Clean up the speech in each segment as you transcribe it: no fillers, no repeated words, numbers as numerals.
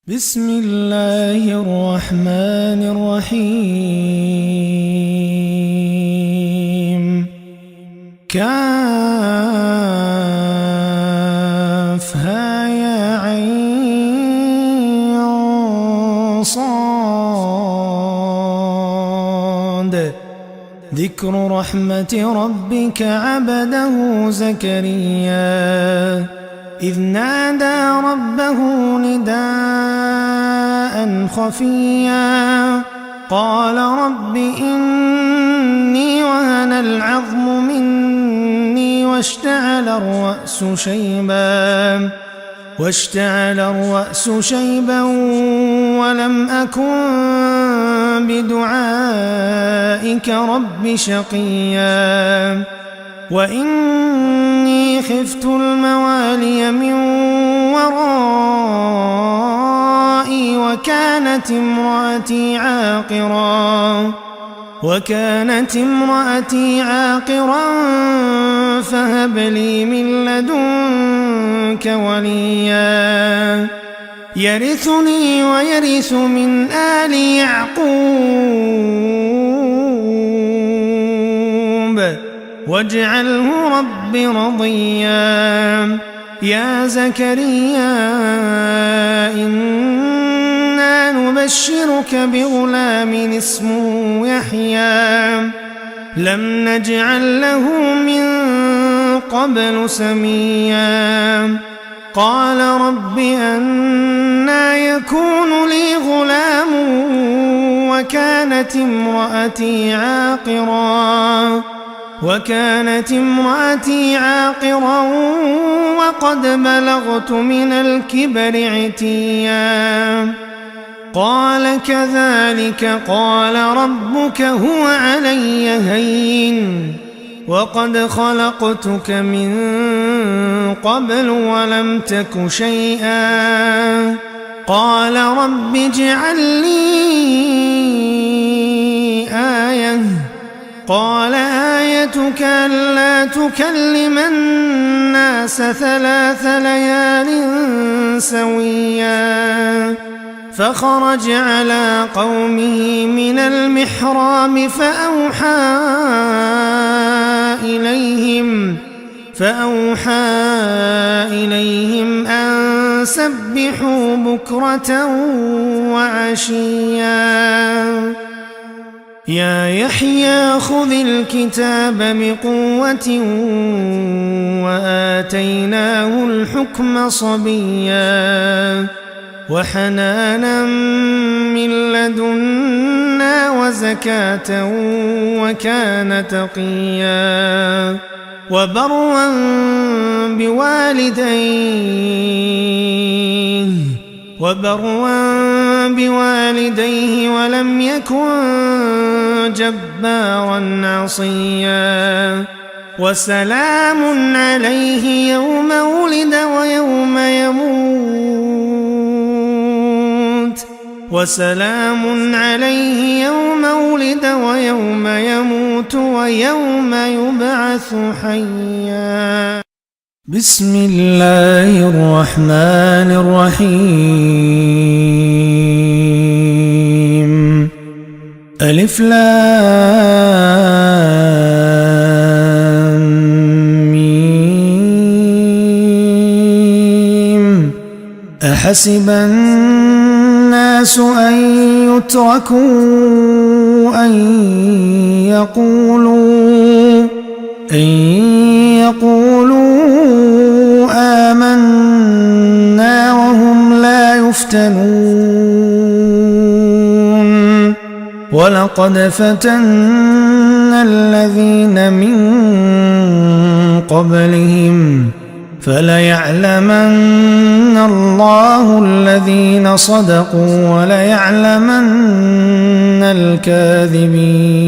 بسم الله الرحمن الرحيم. كافها يا عين صاد. ذكر رحمة ربك عبده زكريا إذ نادى ربه نداء خفيا قال رب إني وهن العظم مني واشتعل الرأس شيبا ولم أكن بدعائك رب شقيا وإني خفت الموالي من ورائي وكانت امرأتي عاقرا فهب لي من لدنك وليا يرثني ويرث من آل يعقوب واجعله رب رضيا. يا زكريا إنا نبشرك بغلام اسمه يحيى لم نجعل له من قبل سميا قال رب أنى يكون لي غلام وكانت امرأتي عاقرا وقد بلغت من الكبر عتيا قال كذلك قال ربك هو علي هين وقد خلقتك من قبل ولم تك شيئا قال رب اجعل لي آية قال آيتك ألا تكلم الناس 3 ليال سويا فخرج على قومه من المحراب فأوحى إليهم أن سبحوا بكرة وعشيا يا يحيى خذ الكتاب بقوة وآتيناه الحكم صبيا وحنانا من لدنا وزكاة وكان تقيا وبرا بوالديه ولم يكن جبارا عصيا وسلام عليه يوم ولد ويوم يموت ويوم يبعث حيا. بسم الله الرحمن الرحيم. ألف لام ميم. أحسب الناس أن يتركوا أن يقولوا آمنا وهم لا يفتنون ولقد فتنا الذين من قبلهم فليعلمن الله الذين صدقوا وليعلمن الكاذبين.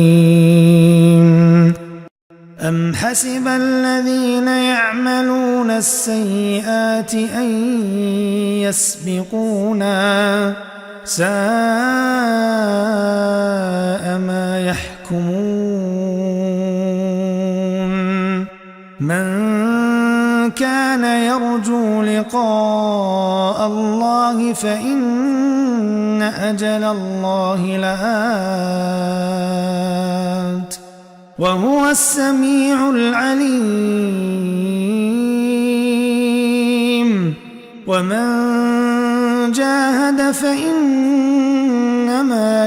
أم حسب الذين يعملون السيئات أن يسبقونا ساء ما يحكمون. من كان يرجو لقاء الله فإن أجل الله لآت وهو السميع العليم ومن جاهد فإنما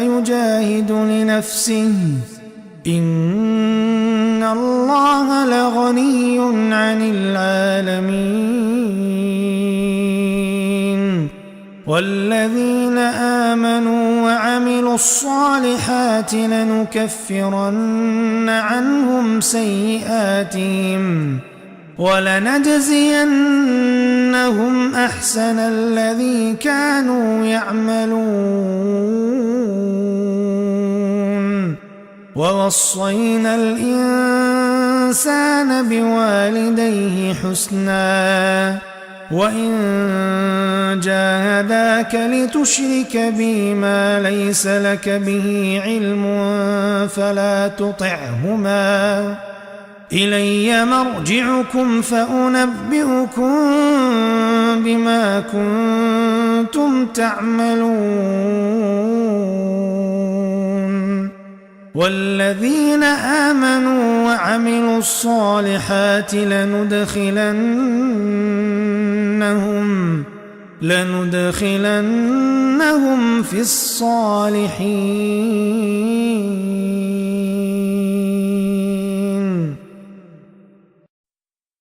يجاهد لنفسه إن الله لغني عن العالمين والذين آمنوا وعملوا الصالحات لنكفرن عنهم سيئاتهم ولنجزينهم أحسن الذي كانوا يعملون ووصينا الإنسان بوالديه حسنا وإن جاهداك لتشرك بي ما ليس لك به علم فلا تطعهما إلي مرجعكم فأنبئكم بما كنتم تعملون والذين آمنوا وعملوا الصالحات لندخلنهم في الصالحين.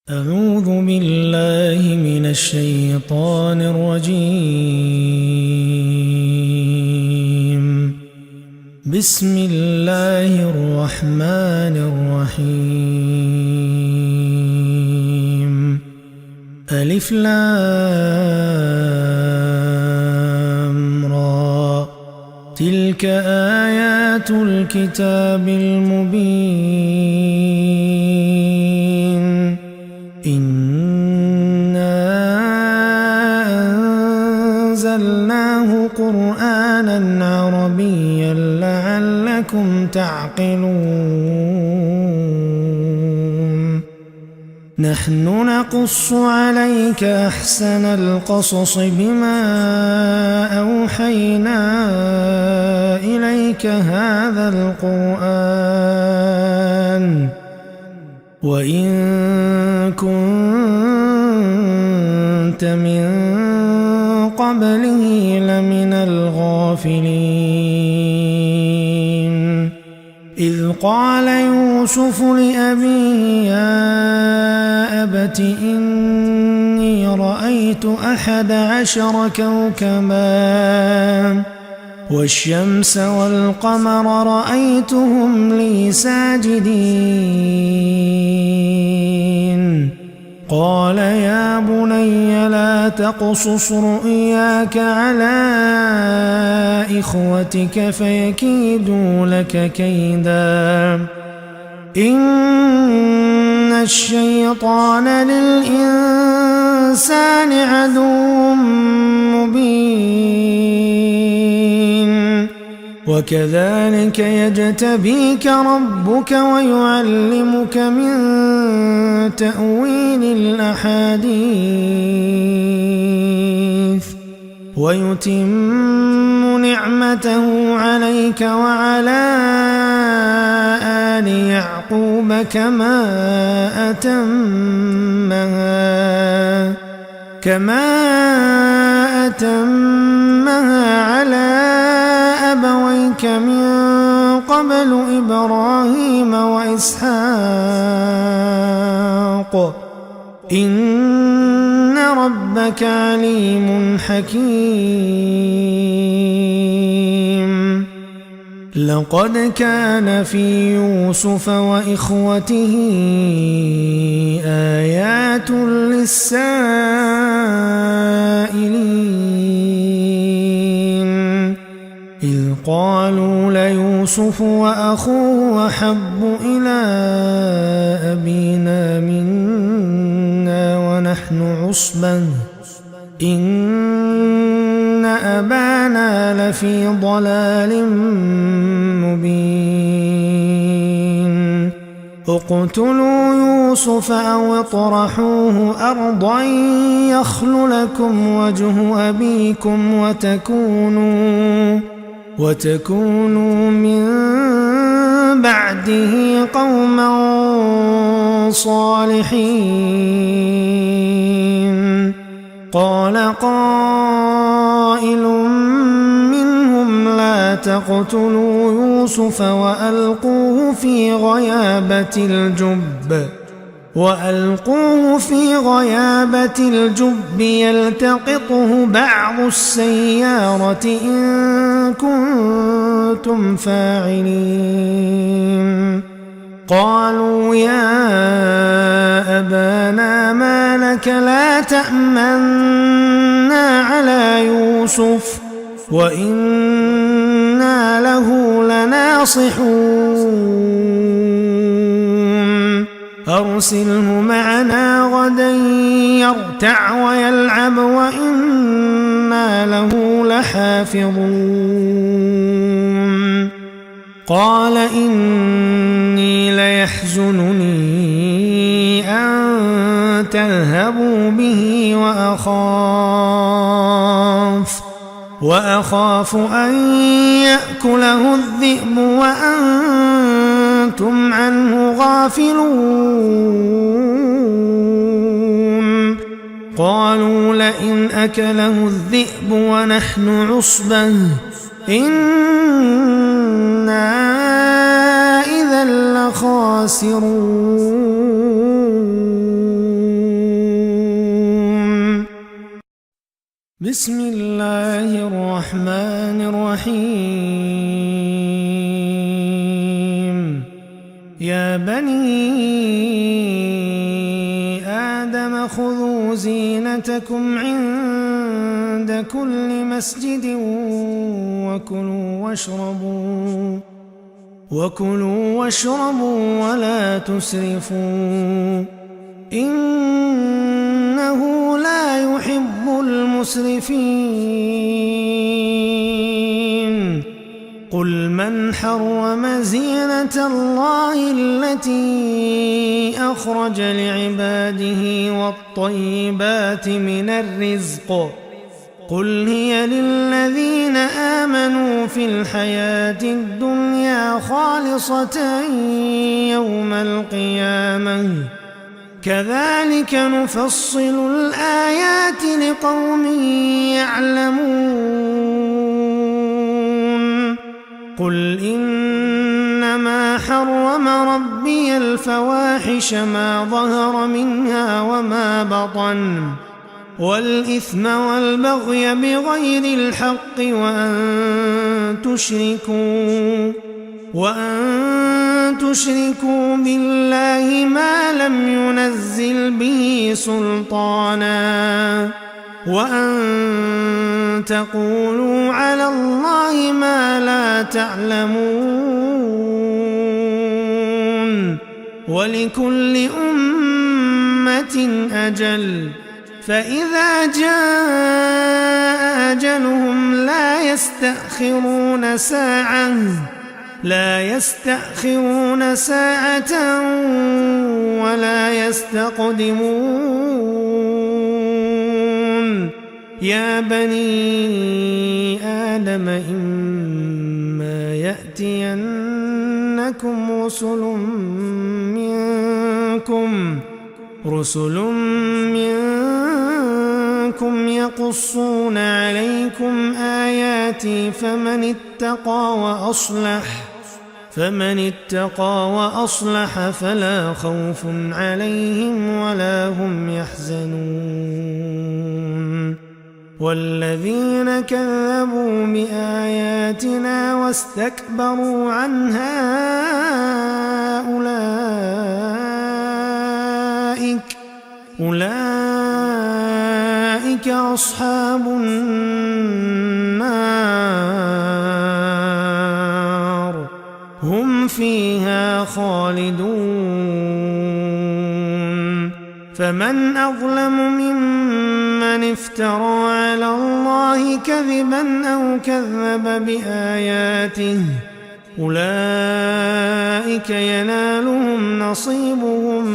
أعوذ بالله من الشيطان الرجيم. بسم الله الرحمن الرحيم. ألف لام را تلك آيات الكتاب المبين. إنا أنزلناه قرآنا عربيا لعلكم تعقلون. نحن نقص عليك أحسن القصص بما أوحينا إليك هذا القرآن وإن كنت من قبله لمن الغافلين. إذ قال يوسف لأبيه يا أبت إني رأيت 11 كوكبا والشمس والقمر رأيتهم لي ساجدين. قال يا بني لا تقصص رؤياك على إخوتك فيكيدوا لك كيدا إن الشيطان للإنسان عدو مبين. وكذلك يجتبيك ربك ويعلمك من تأويل الأحاديث ويتم نعمته عليك وعلى آل يعقوب كما أتمها على أبويك من قبل إبراهيم وإسحاق إن ربك عليم حكيم. لقد كان في يوسف وإخوته آيات للسائلين إذ قالوا ليوسف وأخوه أحب إلى أبينا منا ونحن عصبة إن أبانا لفي ضلال مبين. اقتلوا يوسف أو اطرحوه أرضا يخل لكم وجه أبيكم وتكونوا من بعده قوما صالحين. قال قائل منهم لا تقتلوا يوسف وألقوه في غيابة الجب يلتقطه بعض السيارة إن كنتم فاعلين. قالوا يا أبانا ما لك لا تأمنا على يوسف وإنا له لناصحون. أرسله معنا غدا يرتع ويلعب وإنا له لحافظون. قال إني ليحزنني أن تذهبوا به وأخاف أن يأكله الذئب وأنتم عنه غافلون. قالوا لئن أكله الذئب ونحن عصبة إنا إذا لخاسرون. بسم الله الرحمن الرحيم. يا بني آدم خذوا زينتكم عند كل مسجد وكلوا واشربوا ولا تسرفوا إنه لا يحب المسرفين. قل من حرم زينة الله التي أخرج لعباده والطيبات من الرزق قل هي للذين آمنوا في الحياة الدنيا خالصة يوم القيامة كذلك نفصل الآيات لقوم يعلمون. قل إنما حرم ربي الفواحش ما ظهر منها وما بطن والإثم والبغي بغير الحق وأن تشركوا بالله ما لم ينزل به سلطانا وأن تقولوا على الله ما لا تعلمون. ولكل أمة أجل فإذا جاء أجلهم لا يستأخرون ساعة ولا يستقدمون. يا بني آدم إما يأتينكم رسل منكم يقصون عليكم آياتي فمن اتقى وأصلح فلا خوف عليهم ولا هم يحزنون. والذين كذبوا بآياتنا واستكبروا عنها أولئك أصحاب النار هم فيها خالدون. فمن أظلم ممن افترى على الله كذبا أو كذب بآياته أولئك ينالهم نصيبهم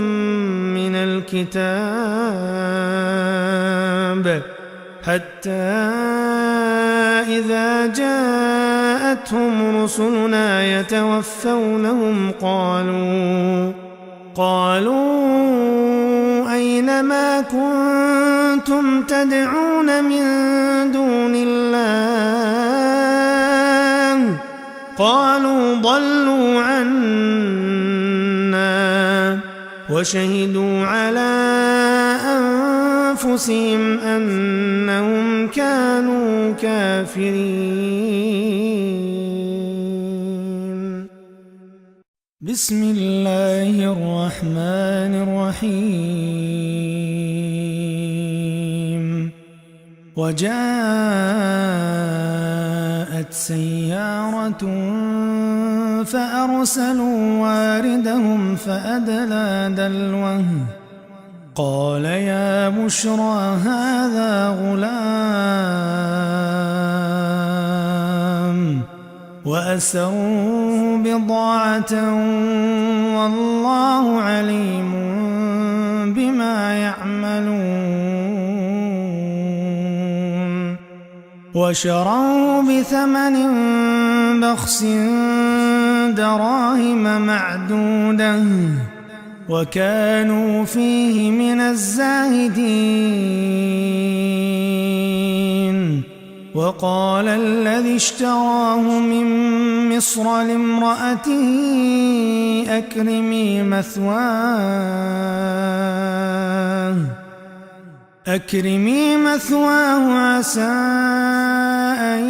من الكتاب حتى إذا جاءتهم رسلنا يتوفونهم قالوا أين ما كنتم تدعون من دون الله قالوا ضلوا عنا وشهدوا على أنفسهم أنهم كانوا كافرين. بسم الله الرحمن الرحيم. وجاءت سيارة فأرسلوا واردهم فأدلى دلوه قال يا بشرى هذا غلام وأسروه بضاعة والله عليم بما يعملون وشروه بثمن بخس دراهم معدودة وكانوا فيه من الزاهدين. وقال الذي اشتراه من مصر لامرأته أكرمي مثواه عسى أن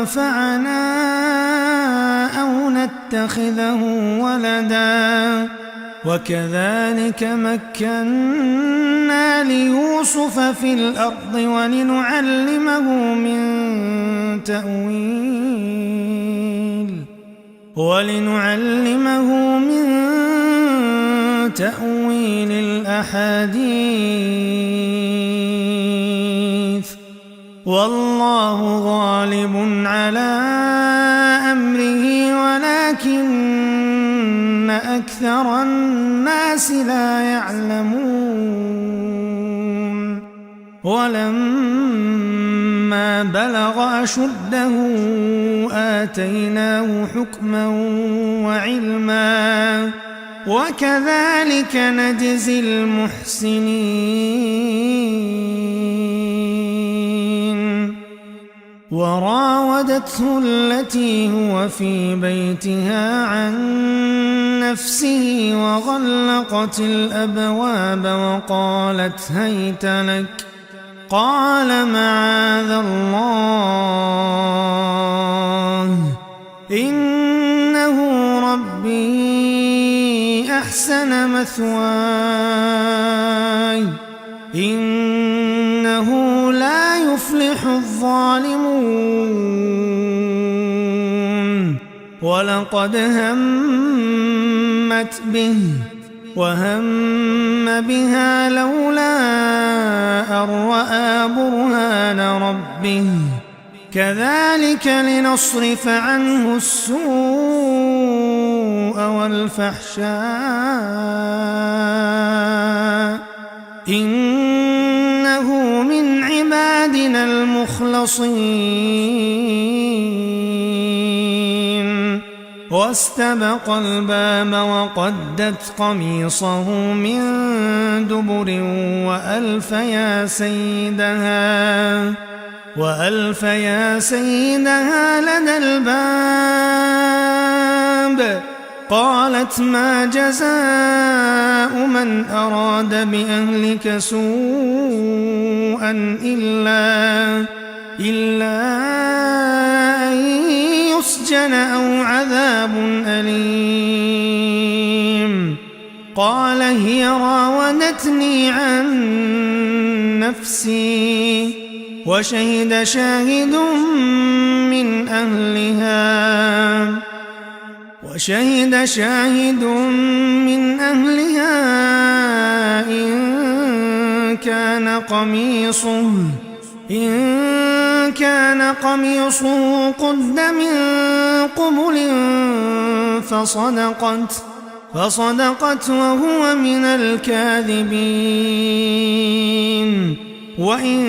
ينفعنا أو نتخذه ولدا وكذلك مكنا ليوسف في الأرض ولنعلمه من تأويل الأحاديث والله غالب على أمره ولكن أكثر الناس لا يعلمون. ولما بلغ أشده آتيناه حكما وعلما وكذلك نجزي المحسنين. وراودته التي هو في بيتها عن نفسه وغلقت الأبواب وقالت هيت لك قال معاذ الله إنه ربي أحسن مثواي إنه لا يفلح الظالمون. ولقد همت به وهم بها لولا أن رأى برهان ربه كذلك لنصرف عنه السوء والفحشاء إنه من عبادنا المخلصين. واستبق الباب وقدت قميصه من دبر وألف يا سيدها لدى الباب قالت ما جزاء من أراد بأهلك سوءا إلا أن يسجن أو عذاب أليم. قال هي راودتني عن نفسي وشهد شاهد من أهلها إن كان قميصه قد من قبل فصدقت وهو من الكاذبين وإن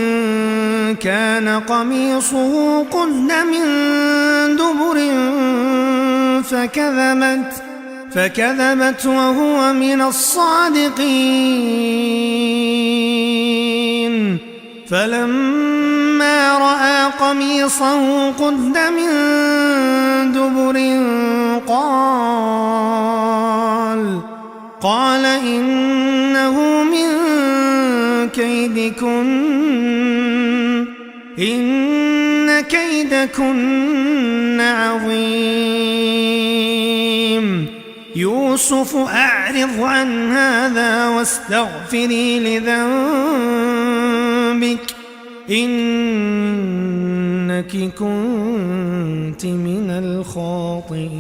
كان قميصه قد من دبر فكذبت وهو من الصادقين فلما رأى قميصه قد من دبر قال إنه من كيدكن إن كيدكن عظيم يوسف أعرض عن هذا واستغفري لذنبك إنك كنت من الخاطئين.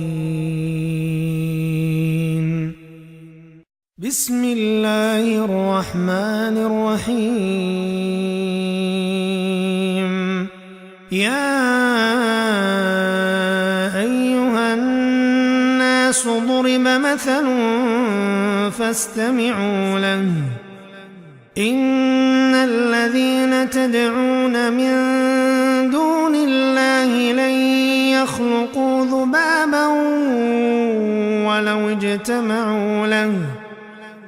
بسم الله الرحمن الرحيم. يا أيها الناس ضرب مثل فاستمعوا له إن الذين تدعون من دون الله لن يخلقوا ذبابا ولو اجتمعوا له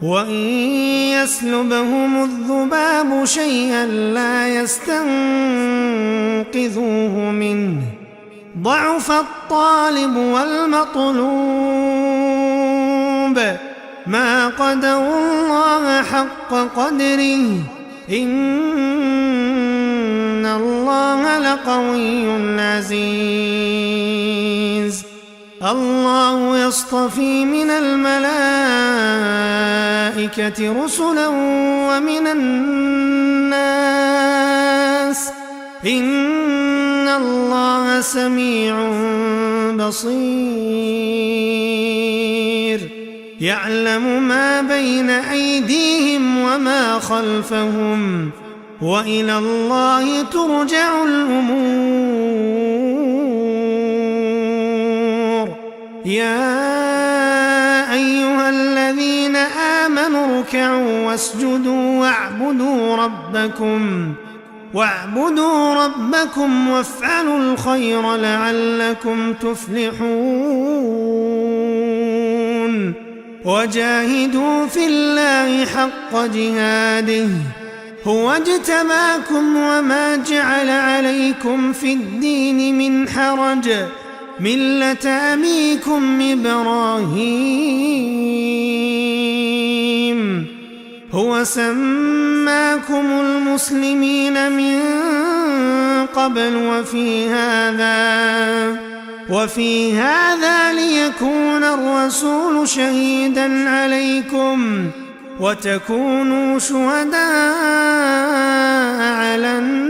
وإن يسلبهم الذباب شيئا لا يستنقذوه منه ضعف الطالب والمطلوب ما قدروا الله حق قدره إن الله لقوي عزيز. الله يصطفي من الملائكة رسلا ومن الناس إن الله سميع بصير يعلم ما بين أيديهم وما خلفهم وإلى الله ترجع الأمور. يا أيها الذين آمنوا اركعوا واسجدوا واعبدوا ربكم وافعلوا الخير لعلكم تفلحون وجاهدوا في الله حق جهاده هو اجتباكم وما جعل عليكم في الدين من حرج ملة أبيكم إبراهيم هو سماكم المسلمين من قبل وفي هذا ليكون الرسول شهيدا عليكم وتكونوا شهداء على الناس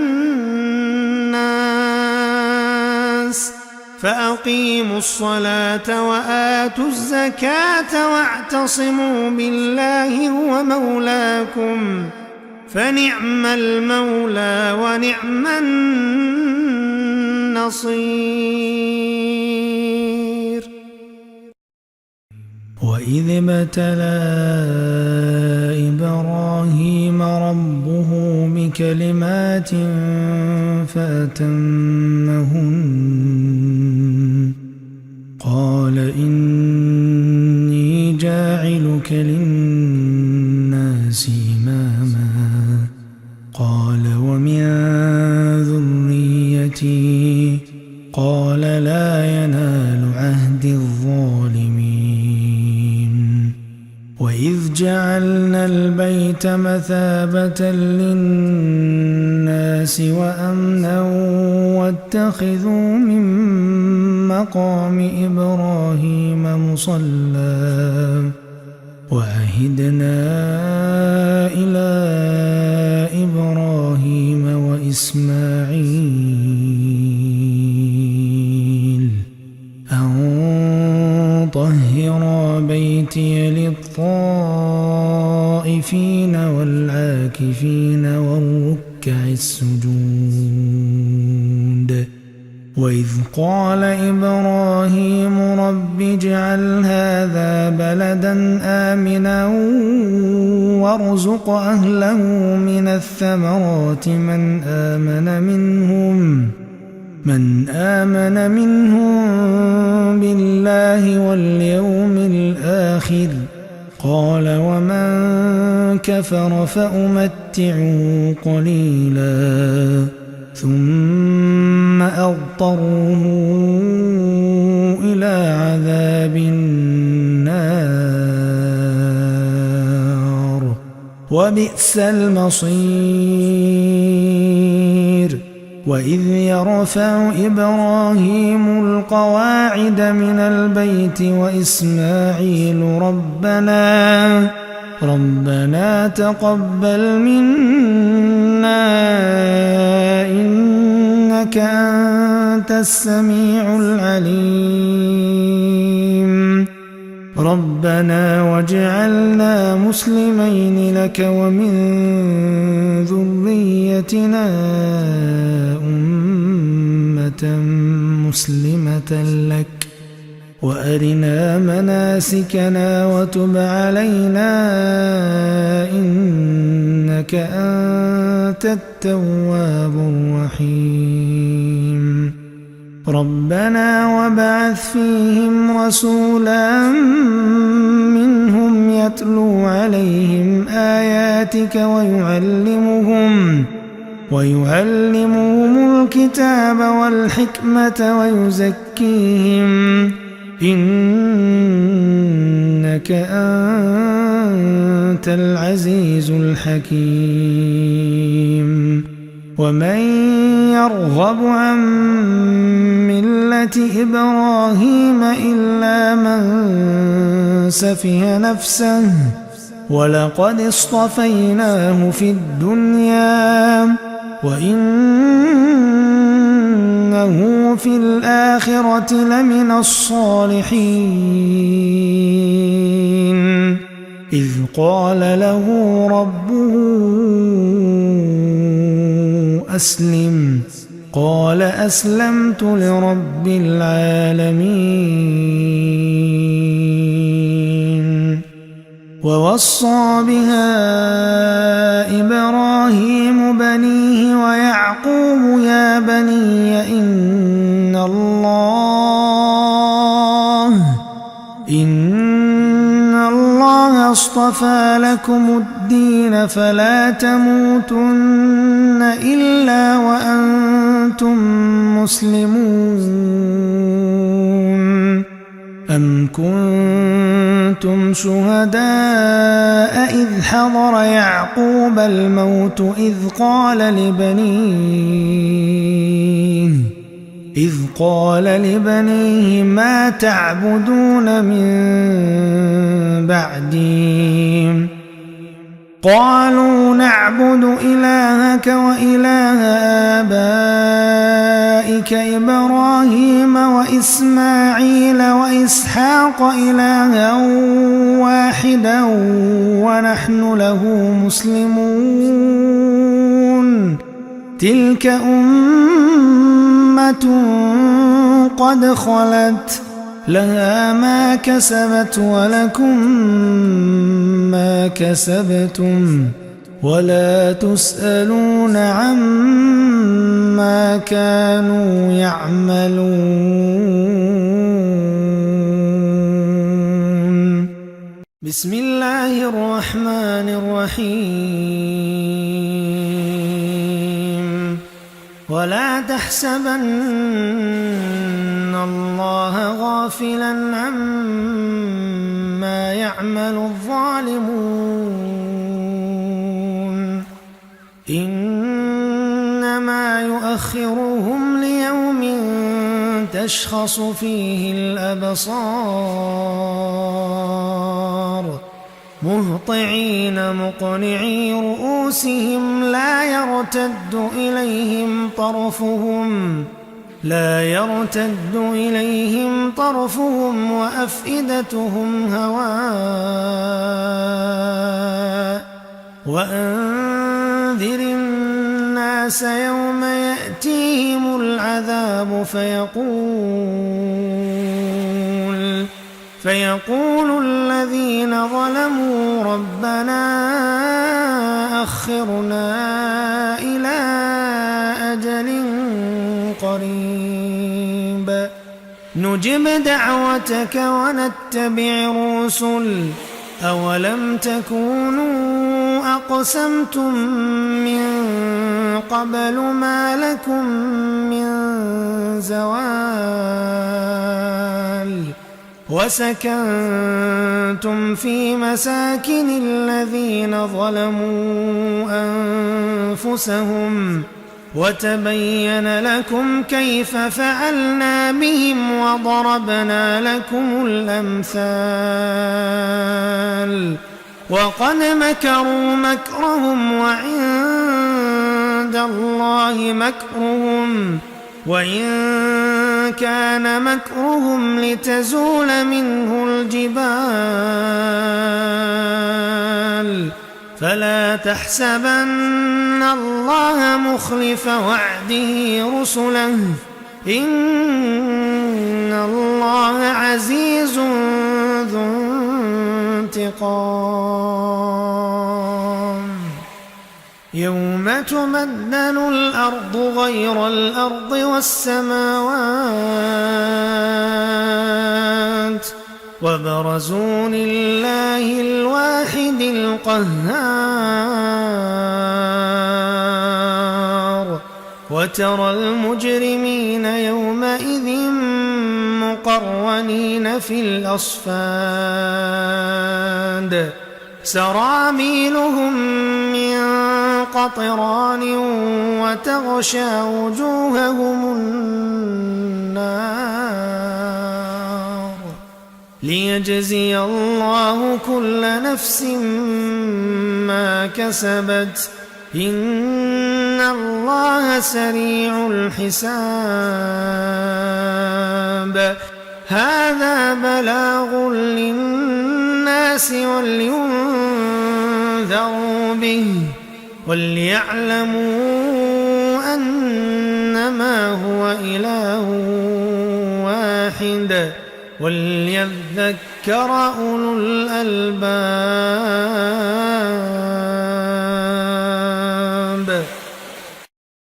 فأقيموا الصلاة وآتوا الزكاة واعتصموا بالله هو مولاكم فنعم المولى ونعم النصير. وإذ ابتلى إبراهيم ربه بكلمات فأتمهن قال إني جاعلك للناس إماما قال ومن ذريتي قال لا ينال عهد الظالمين. وإذ جعلنا البيت مثابة للناس وأمنا واتخذوا من مقام إبراهيم مصلى وعهدنا إلى إبراهيم وإسماعيل أن طهرا بيتي للطائفين والعاكفين والركع السجود. وإذ قال إبراهيم رب اجعل هذا بلدا آمنا وارزق أهله من الثمرات من آمن منهم بالله واليوم الآخر قال ومن كفر فأمتعه قليلا ثم أضطره إلى عذاب النار وبئس المصير وإذ يرفع إبراهيم القواعد من البيت وإسماعيل ربنا تقبل منا إنك أنت السميع العليم ربنا واجعلنا مسلمين لك ومن ذريتنا أمة مسلمة لك وأرنا مناسكنا وتب علينا إنك أنت التواب الرحيم ربنا وابعث فيهم رسولا منهم يتلو عليهم آياتك ويعلمهم الكتاب والحكمة ويزكيهم إنك أنت العزيز الحكيم ومن يرغب عن ملة إبراهيم إلا من سفه نفسه ولقد اصطفيناه في الدنيا وإنه في الآخرة لمن الصالحين إذ قال له ربه أسلم قال أسلمت لرب العالمين ووصى بها إبراهيم بنيه ويعقوب يا بني إن الله اصطفى لكم الدين فلا تموتن إلا وأنتم مسلمون أم كنتم شهداء إذ حضر يعقوب الموت إذ قال لبنيه ما تعبدون من بعدي قالوا نعبد إلهك وإله آبائك إبراهيم وإسماعيل وإسحاق إلها واحدا ونحن له مسلمون تلك أمة قد خلت لها ما كسبت ولكم ما كسبتم ولا تسألون عما كانوا يعملون بسم الله الرحمن الرحيم ولا تحسبن الله غافلا عما يعمل الظالمون إنما يؤخرهم ليوم تشخص فيه الأبصار مهطعين مقنعي رؤوسهم لا يرتد إليهم طرفهم وأفئدتهم هواء وأنذر الناس الناس يوم يأتيهم العذاب فيقول الذين ظلموا ربنا أخرنا إلى أجل قريب نجب دعوتك ونتبع الرسل أولم تكونوا أقسمتم من قبل ما لكم من زوال وسكنتم في مساكن الذين ظلموا أنفسهم وتبين لكم كيف فعلنا بهم وضربنا لكم الأمثال وقد مكروا مكرهم وعند الله مكرهم وإن كان مكرهم لتزول منه الجبال فلا تحسبن الله مخلف وعده رسله إن الله عزيز ذو انتقام يوم تبدل الأرض غير الأرض والسماوات وبرزوا لله الواحد القهار وترى المجرمين يومئذ مقرنين في الأصفاد سرابيلهم من قطران وتغشى وجوههم النار ليجزي الله كل نفس ما كسبت إن الله سريع الحساب هذا بلاغ للناس ولينذروا به وليعلموا أنما هو إله واحد وليذكر أولو الألباب